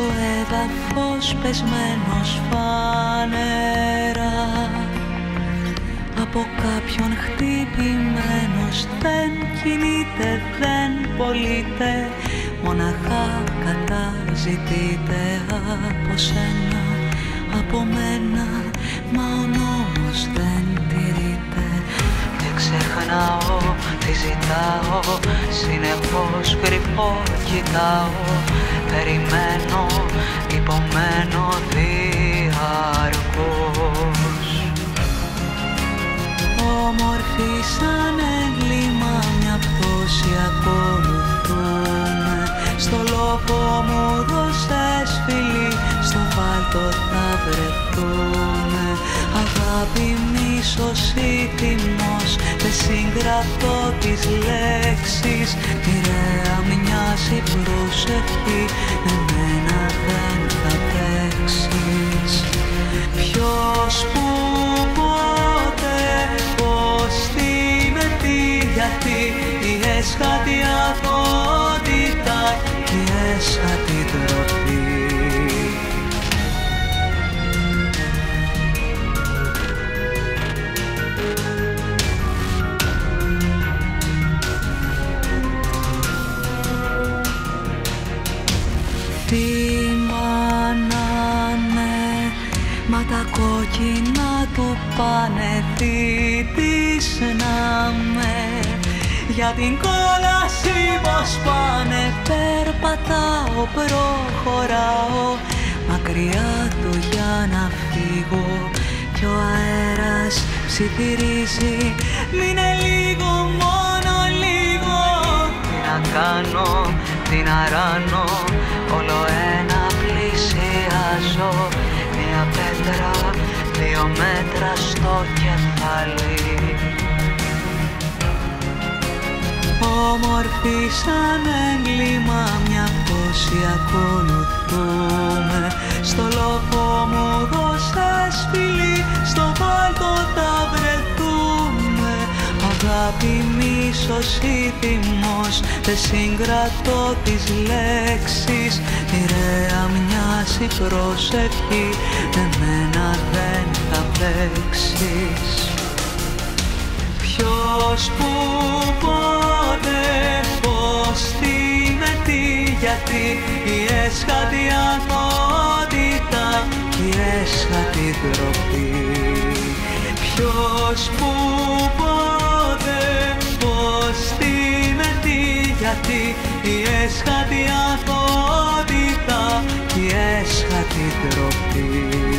στο έδαφος πεσμένος φανερά, από κάποιον χτυπημένος, δεν κινείται, δεν πωλείται, μοναχά καταζητείται από σένα, από μένα, μα ο νόμος δεν τηρείται. Και ξεχνάω τι ζητάω, συνεχώς κρυφό κοιτάω, περιμένω, υπομένω διαρκώς. Όμορφη σαν έγκλημα μια πτώση ακολουθούμε, στο λόγο μου δώσες φιλί, στο βάλτο θα βρεθούμε. Αγάπη, μίσος ή θυμός, δεν συγκρατώ τις λέξεις, μοιραία μοιάζει προσευχή, εμένα δεν θα παίξεις. Ποιος, που, πότε, πώς, τι, με τι, γιατί, η έσχατη αγχότητα και η έσχατη ντροπή. Μα τα κόκκινα του πάνε, θήτης να με, για την κόλαση πως πάνε. Περπατάω, προχωράω, μακριά του για να φύγω, κι ο αέρας ψιθυρίζει, μείνε λίγο, μόνο λίγο. Τι να κάνω, τι να ράνω, όλο ένα πλησιάζω, μια πέτρα, 2 μέτρα στο κεφάλι. Όμορφη σαν έγκλημα μια πτώση ακολουθούμε, στο λόγο μου δώσες φιλί, στο βάλτο θα βρεθούμε. Αγάπη, μίσος ή θυμός, δεν συγκρατώ τις λέξεις, μοιραία μοιάζει προσευχή, εμένα δεν θα παίξεις. Ποιος, που, πότε, πώς, τι, με τι, γιατί, η έσχατη αγχότητα και η έσχατη ντροπή. Ποιος, που, πότε, πώς, τι, με τι, γιατί, η έσχατη αγχότητα και η έσχατη ντροπή.